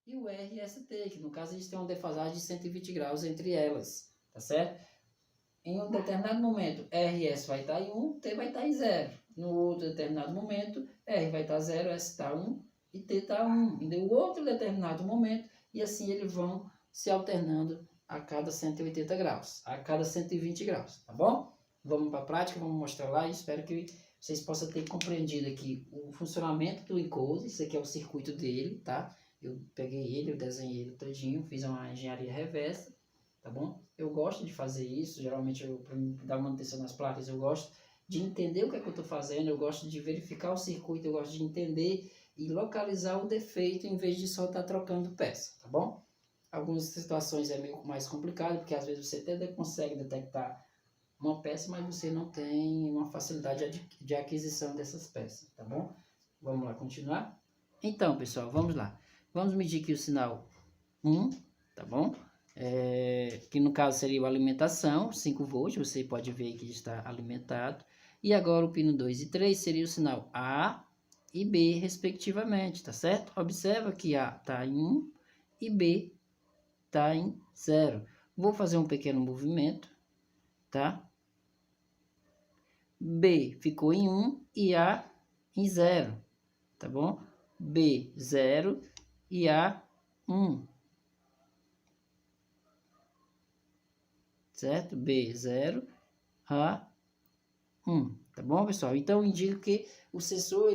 e o R e ST, que no caso a gente tem uma defasagem de 120 graus entre elas, tá certo? Em um determinado momento, RS vai estar em 1, T vai estar em 0. No outro determinado momento, R vai estar 0, S está 1 e T está 1. E no outro determinado momento, e assim eles vão se alternando a cada 180 graus, a cada 120 graus, tá bom? Vamos para a prática, vamos mostrar lá e espero que vocês possam ter compreendido aqui o funcionamento do encoder. Isso aqui é o circuito dele, tá? Eu peguei ele, eu desenhei ele todinho, fiz uma engenharia reversa, tá bom? Eu gosto de fazer isso, geralmente para dar manutenção nas placas, eu gosto de entender o que é que eu estou fazendo, eu gosto de verificar o circuito, eu gosto de entender e localizar o defeito em vez de só estar trocando peça, tá bom? Algumas situações é meio mais complicado, porque às vezes você até consegue detectar uma peça, mas você não tem uma facilidade de aquisição dessas peças, tá bom? Vamos lá continuar? Então, pessoal, vamos lá. Vamos medir aqui o sinal 1, tá bom? Que no caso seria a alimentação, 5 volts, você pode ver que está alimentado. E agora o pino 2 e 3 seria o sinal A e B, respectivamente, tá certo? Observa que A está em 1 e B está em 0. Vou fazer um pequeno movimento, tá? B ficou em 1 e A em 0, tá bom? B, 0 e A, 1. Certo? B, 0, A, 1. Tá bom, pessoal? Então, indica que o sensor,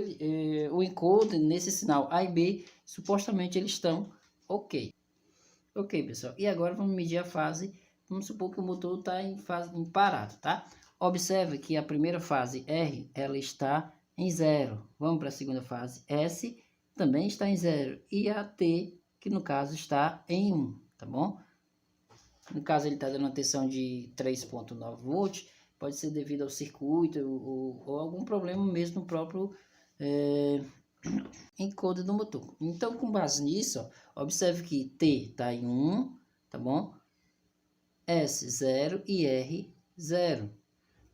o encoder nesse sinal A e B, supostamente eles estão ok. Ok, pessoal. E agora vamos medir a fase. Vamos supor que o motor está em parado, tá? Observe que a primeira fase R, ela está em 0. Vamos para a segunda fase. S também está em 0. E a T, que no caso está em 1, tá bom? No caso ele está dando uma tensão de 3.9 volts, pode ser devido ao circuito ou algum problema mesmo no próprio encoder do motor. Então, com base nisso, ó, observe que T está em 1, tá bom? S 0 e R 0,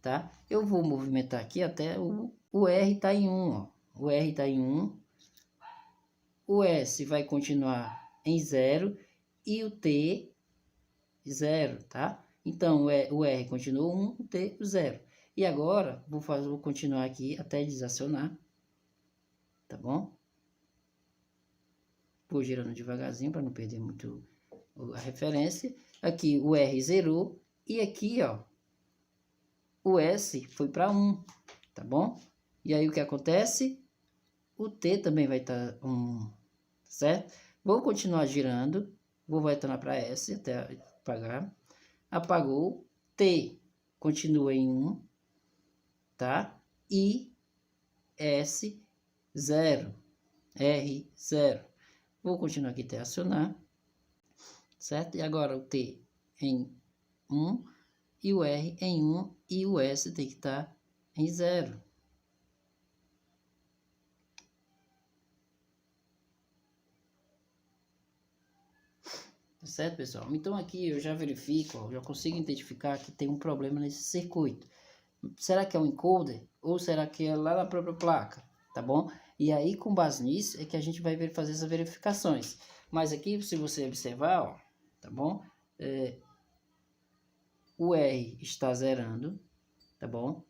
tá? Eu vou movimentar aqui até o R está em 1, ó. O R está em 1, o S vai continuar em 0 e o T 0, tá? Então, o R continuou 1, o T 0. E agora, vou continuar aqui até desacionar, tá bom? Vou girando devagarzinho para não perder muito a referência. Aqui o R zerou e aqui, ó, o S foi para 1, tá bom? E aí o que acontece? O T também vai estar 1, certo? Vou continuar girando, vou voltar para S até apagar. Apagou, T continua em 1, tá? E S 0, R 0. Vou continuar aqui até acionar, certo? E agora o T em 1 e o R em 1 e o S tem que estar em 0. Certo, pessoal? Então aqui eu já verifico, ó, já consigo identificar que tem um problema nesse circuito. Será que é um encoder ou será que é lá na própria placa, tá bom? E aí com base nisso é que a gente vai fazer essas verificações. Mas aqui, se você observar, ó, tá bom? O R está zerando, tá bom?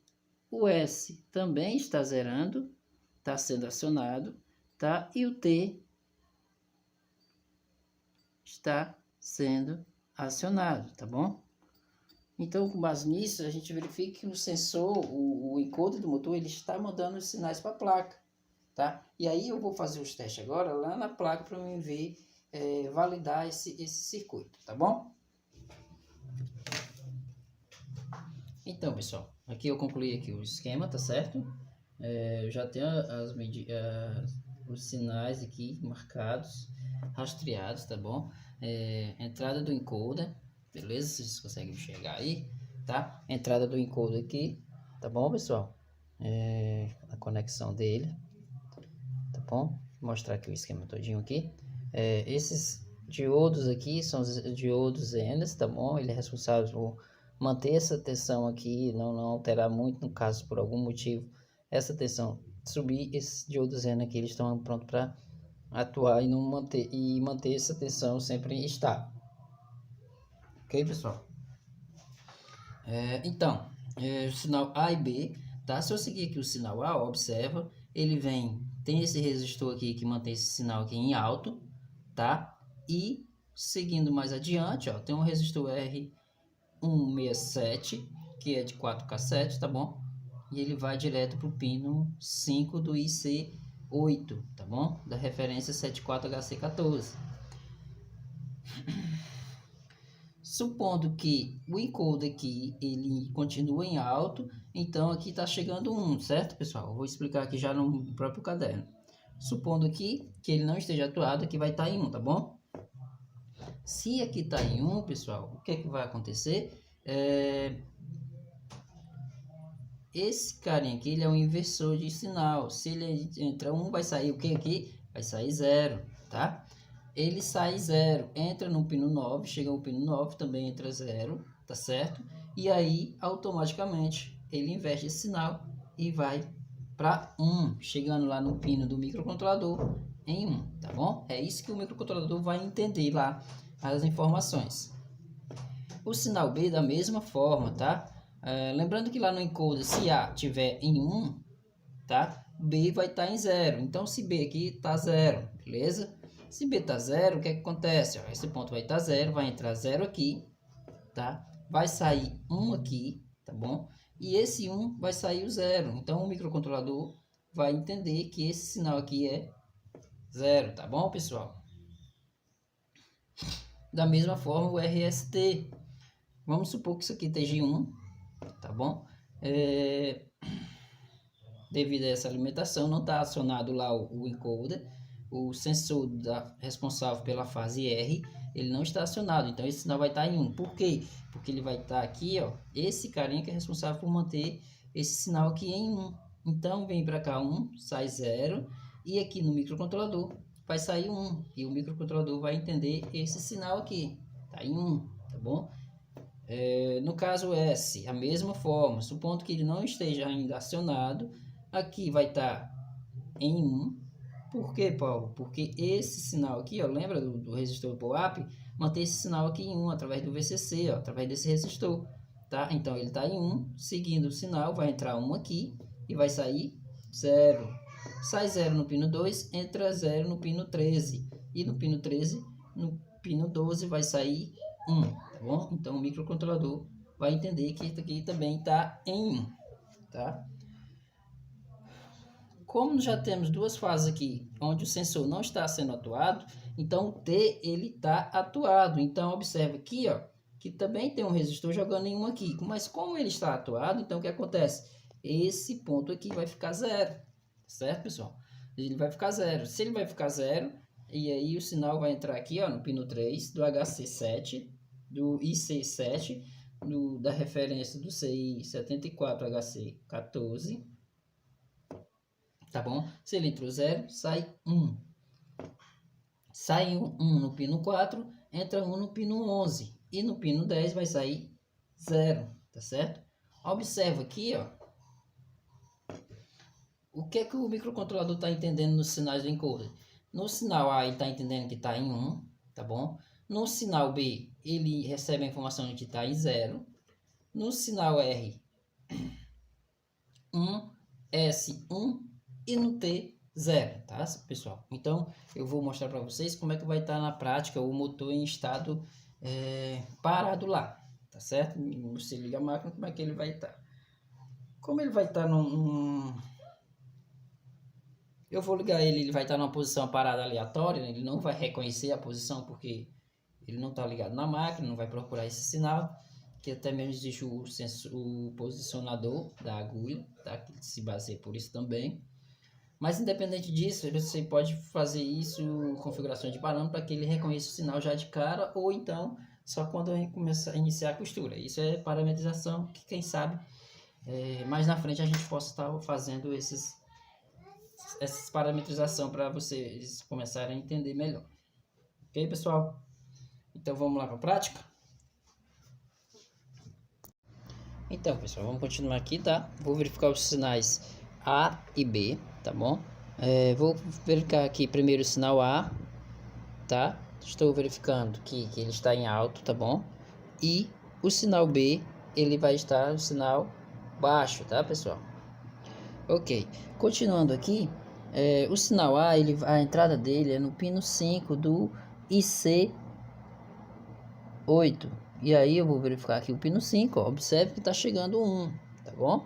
O S também está zerando, está sendo acionado, tá? E o T está sendo acionado, tá bom? Então, com base nisso, a gente verifica que o sensor, o encoder do motor, ele está mandando os sinais para a placa, tá? E aí eu vou fazer os testes agora lá na placa para eu ver, validar esse circuito, tá bom? Então, pessoal, aqui eu concluí aqui o esquema, tá certo? Eu já tenho os sinais aqui marcados, rastreados, tá bom? Entrada do encoder, beleza? Vocês conseguem enxergar aí, tá? Entrada do encoder aqui, tá bom, pessoal? A conexão dele, tá bom? Vou mostrar aqui o esquema todinho aqui. Esses diodos aqui são os diodos N, tá bom? Ele é responsável por manter essa tensão aqui, não alterar muito, no caso, por algum motivo, essa tensão subir, esses diodos N aqui, eles estão prontos para atuar e não manter essa tensão sempre estável. Ok, pessoal? Então, o sinal A e B, tá? Se eu seguir aqui o sinal A, observa, ele tem esse resistor aqui que mantém esse sinal aqui em alto, tá? E seguindo mais adiante, ó, tem um resistor R167, que é de 4 cassetes, tá bom? E ele vai direto para o pino 5 do IC8, tá bom? Da referência 74HC14. Supondo que o encoder aqui ele continua em alto, então aqui está chegando 1, certo, pessoal? Eu vou explicar aqui já no próprio caderno. Supondo aqui que ele não esteja atuado, aqui vai estar em 1, tá bom? Se aqui está em 1, pessoal, o que é que vai acontecer? Esse carinha aqui, ele é um inversor de sinal. Se ele entra 1, vai sair o que aqui? Vai sair 0, tá? Ele sai 0, entra no pino 9, chega ao pino 9, também entra 0, tá certo? E aí, automaticamente, ele inverte esse sinal e vai para 1, chegando lá no pino do microcontrolador em 1, tá bom? É isso que o microcontrolador vai entender lá, as informações. O sinal B da mesma forma, tá? Lembrando que lá no encoder, se A tiver em 1, tá? B vai estar em 0. Então, se B aqui está 0, beleza? Se B está 0, o que é que acontece? Ó, esse ponto vai estar 0, vai entrar 0 aqui, tá? Vai sair 1 aqui, tá bom? E esse 1 vai sair o 0. Então, o microcontrolador vai entender que esse sinal aqui é 0, tá bom, pessoal? Da mesma forma, o RST. Vamos supor que isso aqui esteja 1, tá bom? Devido a essa alimentação, não está acionado lá o encoder, o sensor responsável pela fase R, ele não está acionado, então esse sinal vai estar em 1. Por quê? Porque ele vai estar aqui, ó, esse carinha que é responsável por manter esse sinal aqui em 1. Então, vem para cá 1, sai 0, e aqui no microcontrolador vai sair 1, e o microcontrolador vai entender esse sinal aqui, tá em 1, tá bom? No caso S, a mesma forma, supondo que ele não esteja ainda acionado, aqui vai estar em 1. Por quê, Paulo? Porque esse sinal aqui, ó, lembra do resistor POAP? Mantém esse sinal aqui em 1 através do VCC, ó, através desse resistor, tá? Então ele está em 1, seguindo o sinal, vai entrar 1 aqui e vai sair 0. Sai 0 no pino 2, entra 0 no pino 13. E no pino 13, no pino 12 vai sair 1, tá bom? Então o microcontrolador vai entender que isso aqui também está em 1, tá? Como já temos duas fases aqui, onde o sensor não está sendo atuado, então o T ele está atuado. Então observe aqui, ó, que também tem um resistor jogando em 1 aqui. Mas como ele está atuado, então o que acontece? Esse ponto aqui vai ficar 0, certo, pessoal? Ele vai ficar 0. Se ele vai ficar 0, e aí o sinal vai entrar aqui, ó, no pino 3 do HC7, do IC7, da referência do CI 74HC14. Tá bom? Se ele entrou 0, sai 1. Sai 1 no pino 4, entra 1 no pino 11. E no pino 10 vai sair 0, tá certo? Observa aqui, ó. O que é que o microcontrolador está entendendo nos sinais do encoder? No sinal A, ele está entendendo que está em 1, tá bom? No sinal B, ele recebe a informação de que está em 0. No sinal R, 1, S, 1. E no T, 0, tá, pessoal? Então, eu vou mostrar para vocês como é que vai estar na prática o motor em estado parado lá, tá certo? Você liga a máquina, como é que ele vai estar? Como ele vai estar eu vou ligar ele vai estar numa posição parada aleatória, né? Ele não vai reconhecer a posição porque ele não está ligado na máquina, não vai procurar esse sinal, que até mesmo existe o posicionador da agulha, tá? Que se baseia por isso também. Mas independente disso, você pode fazer isso, configurações de parâmetro, para que ele reconheça o sinal já de cara, ou então só quando a gente começar a iniciar a costura. Isso é parametrização que, quem sabe, mais na frente a gente possa estar fazendo essas parametrização para vocês começarem a entender melhor. Ok, pessoal? Então vamos lá para a prática? Então, pessoal, vamos continuar aqui, tá? Vou verificar os sinais A e B, tá bom? Vou verificar aqui primeiro o sinal A, tá? Estou verificando que ele está em alto, tá bom? E o sinal B, ele vai estar no sinal baixo, tá, pessoal? Ok, continuando aqui, o sinal A, a entrada dele é no pino 5 do IC8. E aí eu vou verificar aqui o pino 5, ó, observe que está chegando 1, tá bom?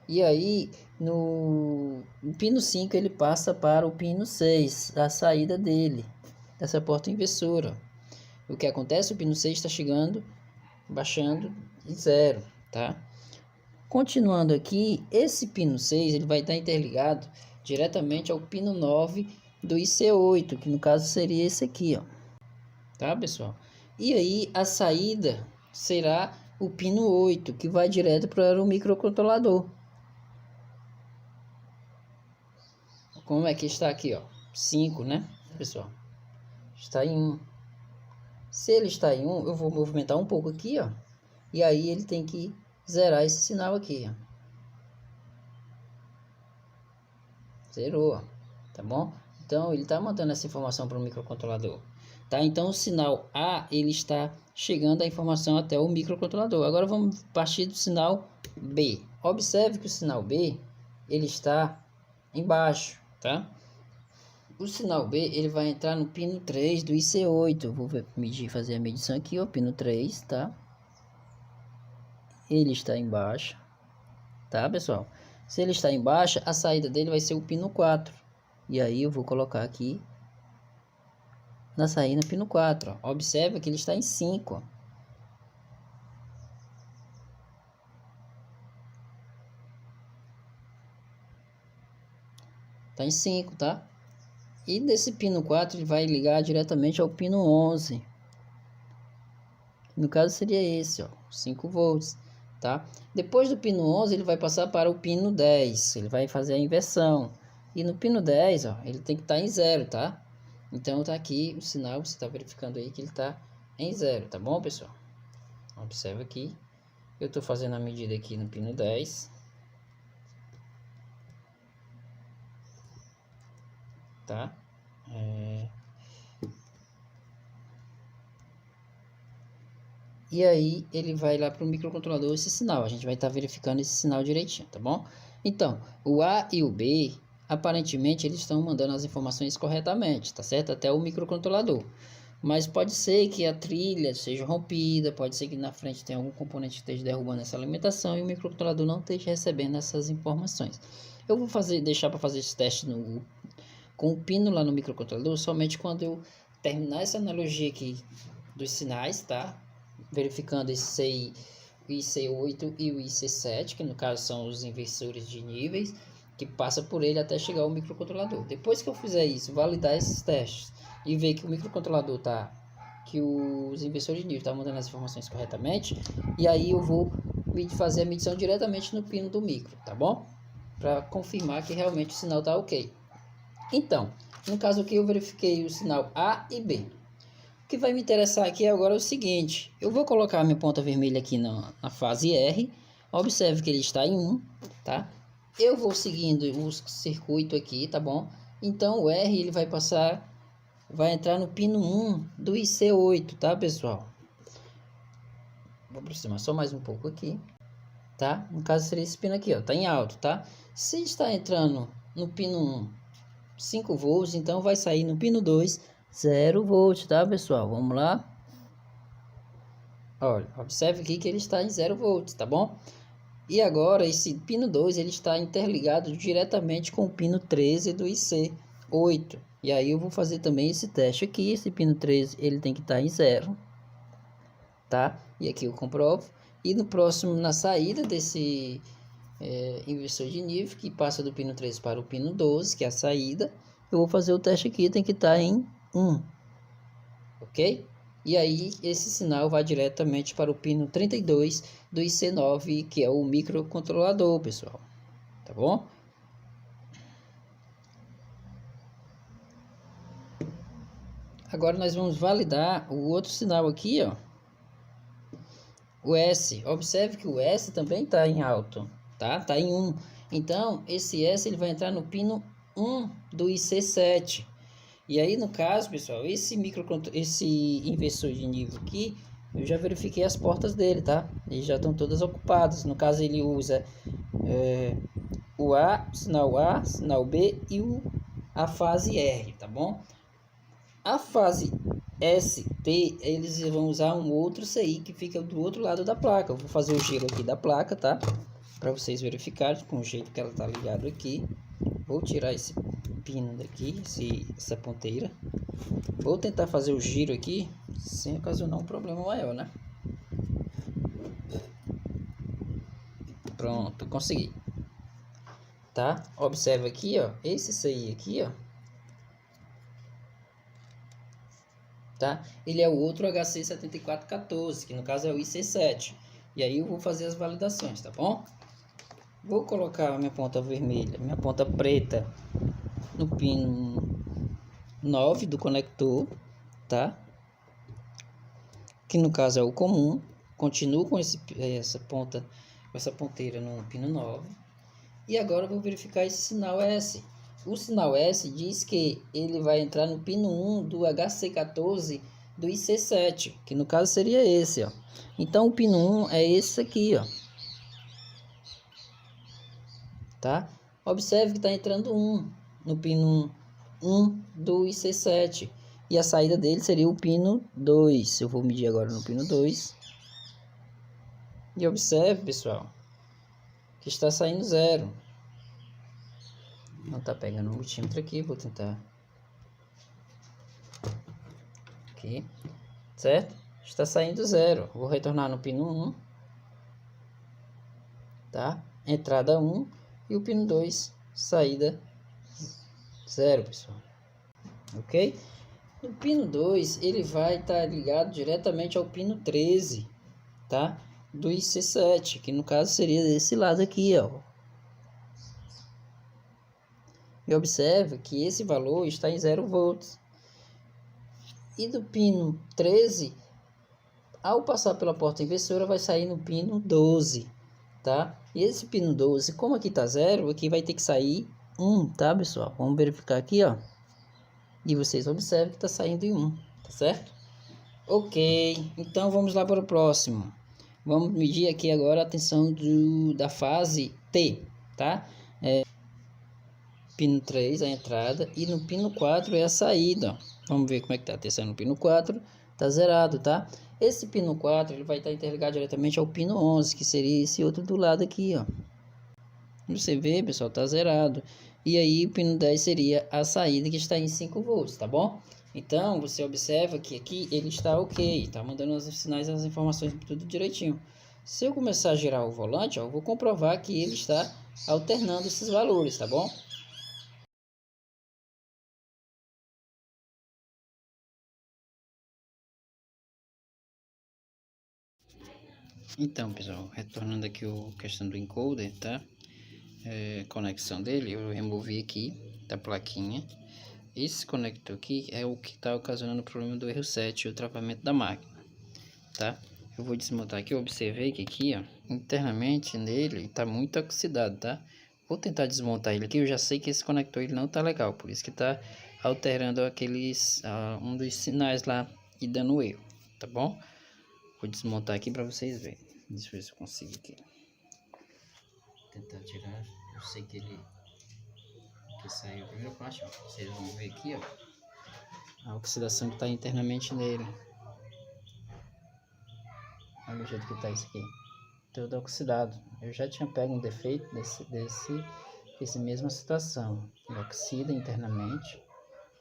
E aí no pino 5 ele passa para o pino 6, a saída dele, dessa porta inversora. O que acontece? O pino 6 está chegando, baixando em 0, tá? Continuando aqui, esse pino 6 ele vai estar interligado diretamente ao pino 9 do IC8, que no caso seria esse aqui, ó. Tá, pessoal? E aí a saída será o pino 8, que vai direto para o microcontrolador. Como é que está aqui, ó? 5, né, pessoal? Está em 1. Se ele está em 1, eu vou movimentar um pouco aqui, ó. E aí ele tem que zerar esse sinal aqui, ó. Zerou, ó. Tá bom? Então ele está mandando essa informação para o microcontrolador. Tá? Então o sinal A ele está chegando a informação até o microcontrolador. Agora vamos partir do sinal B. Observe que o sinal B ele está embaixo, tá? O sinal B ele vai entrar no pino 3 do IC8. Eu vou fazer a medição aqui, ó, pino 3, tá? Ele está embaixo, tá, pessoal? Se ele está embaixo, a saída dele vai ser o pino 4. E aí eu vou colocar aqui na saída pino 4. Ó. Observe que ele está em 5. Ó. Está em 5, tá? E desse pino 4 ele vai ligar diretamente ao pino 11. No caso seria esse, ó, 5 volts, tá? Depois do pino 11 ele vai passar para o pino 10. Ele vai fazer a inversão. E no pino 10, ó, ele tem que estar em 0, tá? Então tá aqui o sinal, você está verificando aí que ele está em 0, tá bom, pessoal? Observa aqui. Eu estou fazendo a medida aqui no pino 10. Tá? E aí ele vai lá para o microcontrolador esse sinal. A gente vai estar verificando esse sinal direitinho, tá bom? Então, o A e o B, aparentemente eles estão mandando as informações corretamente, tá certo? Até o microcontrolador. Mas pode ser que a trilha seja rompida, pode ser que na frente tenha algum componente que esteja derrubando essa alimentação e o microcontrolador não esteja recebendo essas informações. Eu vou deixar para fazer esse teste com o pino lá no microcontrolador somente quando eu terminar essa analogia aqui dos sinais, tá? Verificando esse IC8 e o IC7, que no caso são os inversores de níveis, que passa por ele até chegar ao microcontrolador. Depois que eu fizer isso, validar esses testes e ver que o microcontrolador que os inversores de nível estão mandando as informações corretamente, e aí eu vou fazer a medição diretamente no pino do micro, tá bom? Para confirmar que realmente o sinal está ok. Então, no caso aqui eu verifiquei o sinal A e B. O que vai me interessar aqui agora é o seguinte: eu vou colocar a minha ponta vermelha aqui na fase R. Observe que ele está em 1, tá? Eu vou seguindo o circuito aqui, tá bom? Então o R ele vai entrar no pino 1 do IC8, tá, pessoal? Vou aproximar só mais um pouco aqui, tá? No caso seria esse pino aqui, ó, tá em alto, tá? Se está entrando no pino 1 5 volts, então vai sair no pino 2 0 volts, tá, pessoal? Vamos lá. Olha, observe aqui que ele está em 0 volts, tá bom? E agora esse pino 2 ele está interligado diretamente com o pino 13 do IC8. E aí eu vou fazer também esse teste aqui. Esse pino 13 ele tem que estar em 0, tá? E aqui eu comprovo. E no próximo, na saída desse inversor de nível, que passa do pino 13 para o pino 12, que é a saída, eu vou fazer o teste aqui, tem que estar em 1, ok? E aí esse sinal vai diretamente para o pino 32 do IC9, que é o microcontrolador, pessoal, tá bom? Agora nós vamos validar o outro sinal aqui, ó, o S. Observe que o S também está em alto, tá? Tá em 1. Então esse S ele vai entrar no pino 1 do IC7. E aí, no caso, pessoal, esse inversor de nível aqui, eu já verifiquei as portas dele, tá? E já estão todas ocupadas. No caso, ele usa o A, sinal B e a fase R, tá bom? A fase ST, eles vão usar um outro CI que fica do outro lado da placa. Eu vou fazer o giro aqui da placa, tá? Para vocês verificarem com o jeito que ela tá ligada aqui. Vou tirar esse pino daqui, essa ponteira. Vou tentar fazer o giro aqui sem ocasionar um problema maior, né? Pronto, consegui. Tá? Observa aqui, ó, esse CI aqui, ó. Tá? Ele é o outro HC7414, que no caso é o IC7. E aí eu vou fazer as validações, tá bom? Vou colocar a minha ponta vermelha, minha ponta preta no pino 9 do conector, tá? Que no caso é o comum. Continuo com essa ponteira no pino 9. E agora eu vou verificar esse sinal S. O sinal S diz que ele vai entrar no pino 1 do HC14 do IC7, que no caso seria esse, ó. Então o pino 1 é esse aqui, ó. Tá? Observe que está entrando 1 no pino 1 do IC7. E a saída dele seria o pino 2. Eu vou medir agora no pino 2. E observe, pessoal, que está saindo 0. Não está pegando o multímetro aqui. Vou tentar. Aqui. Certo? Está saindo 0. Vou retornar no pino 1. Tá? Entrada 1. E o pino 2. Saída 0, pessoal. Ok? No pino 2, ele vai estar ligado diretamente ao pino 13, tá? Do IC7, que no caso seria desse lado aqui, ó. E observe que esse valor está em 0 volts. E do pino 13, ao passar pela porta inversora, vai sair no pino 12, tá? E esse pino 12, como aqui tá 0, aqui vai ter que sair 1, tá, pessoal? Vamos verificar aqui, ó. E vocês observam que está saindo em 1, tá certo? Ok, então vamos lá para o próximo. Vamos medir aqui agora a tensão da fase T, tá? Pino 3 a entrada e no pino 4 é a saída. Vamos ver como é que tá a tensão no pino 4. Tá zerado, tá? Esse pino 4 ele vai estar interligado diretamente ao pino 11, que seria esse outro do lado aqui, ó. Você vê, pessoal, tá zerado. E aí o pino 10 seria a saída, que está em 5 volts, tá bom? Então, você observa que aqui ele está ok, tá mandando os sinais, as informações tudo direitinho. Se eu começar a girar o volante, ó, eu vou comprovar que ele está alternando esses valores, tá bom? Então, pessoal, retornando aqui a questão do encoder, tá? Conexão dele, eu removi aqui da plaquinha. Esse conector aqui é o que está ocasionando o problema do erro 7 e o travamento da máquina, tá? Eu vou desmontar aqui, eu observei que aqui, ó, internamente nele está muito oxidado, tá? Vou tentar desmontar ele aqui, eu já sei que esse conector ele não tá legal, por isso que tá alterando um dos sinais lá e dando erro, tá bom? Vou desmontar aqui para vocês verem. Deixa eu ver se eu consigo aqui. Vou tentar tirar, eu sei que ele saiu a primeira parte, ó. Vocês vão ver aqui, ó, a oxidação que está internamente nele. Olha o jeito que está isso aqui, todo oxidado. Eu já tinha pego um defeito desse mesma situação. Ele oxida internamente,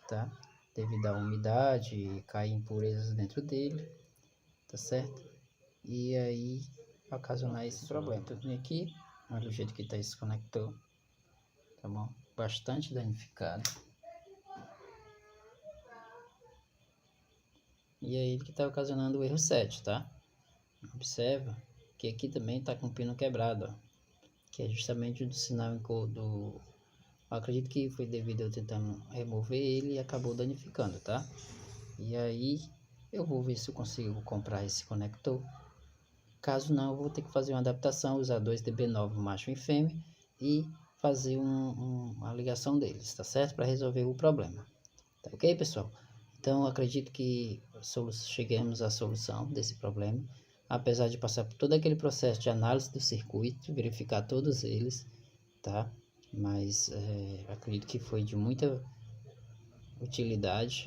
tá? Devido à umidade e cair impurezas dentro dele, tá certo? E aí ocasionar esse problema. Tudo aqui, olha o jeito que está esse conector, tá bom? Bastante danificado. E é ele que está ocasionando o erro 7, tá? Observa que aqui também está com o pino quebrado, ó, que é justamente do sinal do... Acredito que foi devido a eu tentando remover ele e acabou danificando, tá? E aí eu vou ver se eu consigo comprar esse conector. Caso não, eu vou ter que fazer uma adaptação, usar 2 dB9 macho e fêmea e fazer uma ligação ligação deles, tá certo? Para resolver o problema. Tá ok, pessoal? Então, acredito que cheguemos à solução desse problema, apesar de passar por todo aquele processo de análise do circuito, verificar todos eles, tá? Mas acredito que foi de muita utilidade,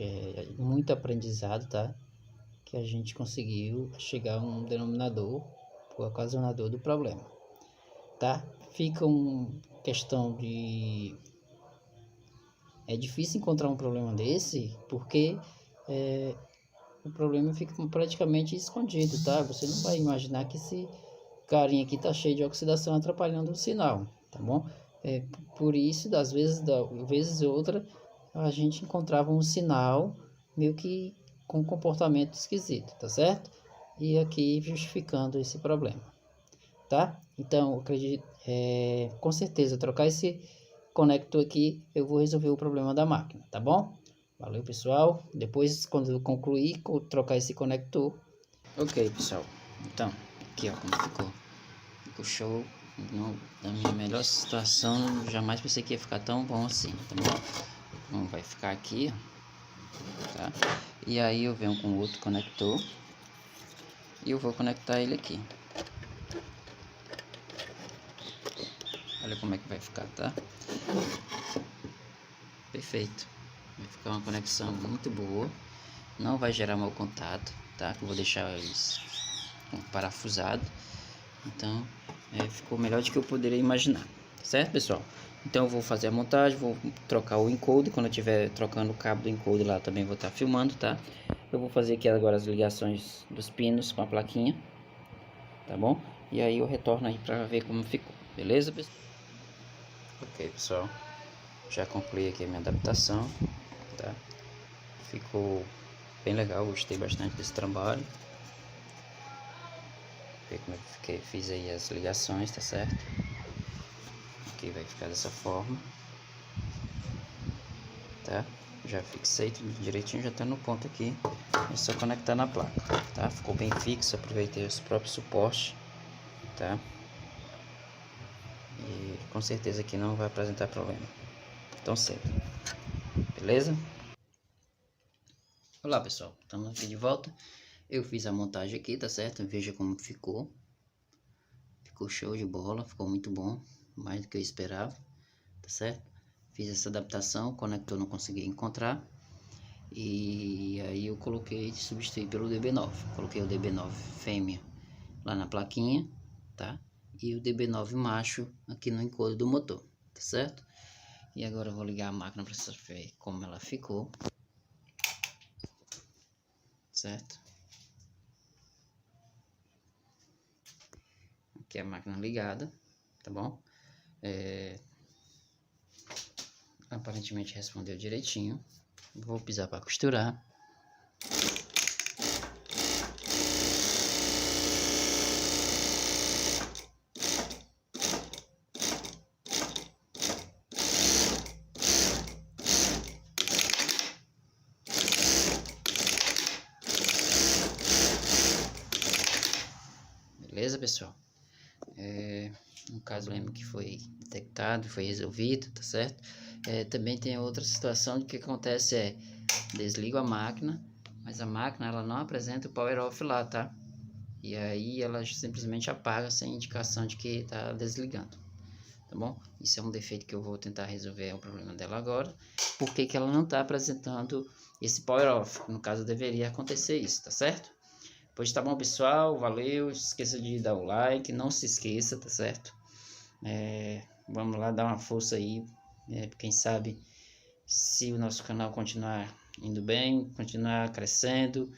muito aprendizado, tá? Que a gente conseguiu chegar a um denominador, o ocasionador do problema, tá? Fica uma questão de... É difícil encontrar um problema desse, porque o problema fica praticamente escondido, tá? Você não vai imaginar que esse carinha aqui tá cheio de oxidação atrapalhando o sinal, tá bom? Por isso, das vezes outra, a gente encontrava um sinal meio que com um comportamento esquisito, tá certo? E aqui justificando esse problema, tá? Então, acredito, com certeza, trocar esse conector aqui, eu vou resolver o problema da máquina, tá bom? Valeu, pessoal. Depois, quando eu concluir, trocar esse conector. Ok, pessoal. Então, aqui ó, como ficou. Ficou show. Na minha melhor situação, jamais pensei que ia ficar tão bom assim, tá bom? Então, vai ficar aqui, tá? E aí eu venho com outro conector e eu vou conectar ele aqui. Olha como é que vai ficar, tá? Perfeito. Vai ficar uma conexão muito boa. Não vai gerar mau contato, tá? Eu vou deixar eles parafusado. Então, ficou melhor do que eu poderia imaginar. Certo, pessoal? Então eu vou fazer a montagem, vou trocar o encoder. Quando eu estiver trocando o cabo do encoder lá, também vou estar filmando, tá? Eu vou fazer aqui agora as ligações dos pinos com a plaquinha, tá bom? E aí eu retorno aí pra ver como ficou, beleza, pessoal? Ok, pessoal. Já concluí aqui a minha adaptação, tá? Ficou bem legal, gostei bastante desse trabalho. Ver como eu fiz aí as ligações, tá certo? Aqui vai ficar dessa forma, tá? Já fixei tudo direitinho, já tá no ponto aqui. É só conectar na placa, tá? Ficou bem fixo, aproveitei os próprios suportes, tá? E com certeza aqui não vai apresentar problema tão cedo, beleza? Olá, pessoal, estamos aqui de volta. Eu fiz a montagem aqui, tá certo? Veja como ficou. Ficou show de bola, ficou muito bom, mais do que eu esperava, tá certo? Fiz essa adaptação, o conector não consegui encontrar. E aí eu coloquei, substituí pelo DB9. Coloquei o DB9 fêmea lá na plaquinha, tá? E o DB9 macho aqui no encoder do motor, tá certo? E agora eu vou ligar a máquina para vocês verem como ela ficou, certo? Aqui a máquina ligada, tá bom? Aparentemente respondeu direitinho. Vou pisar para costurar. Beleza, pessoal? No caso, lembro que foi detectado, foi resolvido, tá certo? Também tem outra situação de que acontece desligo a máquina, mas a máquina ela não apresenta o power off lá, tá? E aí ela simplesmente apaga sem indicação de que tá desligando, tá bom? Isso é um defeito que eu vou tentar resolver o problema dela agora. Por que que ela não tá apresentando esse power off? No caso, deveria acontecer isso, tá certo? Pois tá bom, pessoal, valeu, esqueça de dar o like, não se esqueça, tá certo? Vamos lá dar uma força aí, quem sabe se o nosso canal continuar indo bem, continuar crescendo,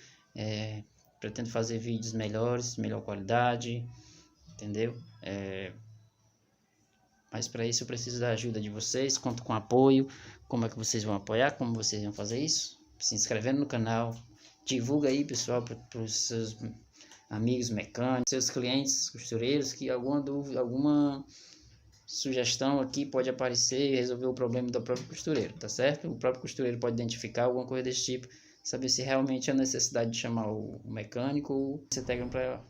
pretendo fazer vídeos melhores, melhor qualidade, entendeu? Mas para isso eu preciso da ajuda de vocês, conto com apoio. Como é que vocês vão apoiar, como vocês vão fazer isso? Se inscrevendo no canal, divulga aí, pessoal, para os seus amigos mecânicos, seus clientes costureiros, que alguma dúvida, alguma sugestão aqui pode aparecer e resolver o problema do próprio costureiro, tá certo? O próprio costureiro pode identificar alguma coisa desse tipo, saber se realmente há necessidade de chamar o mecânico ou se integram para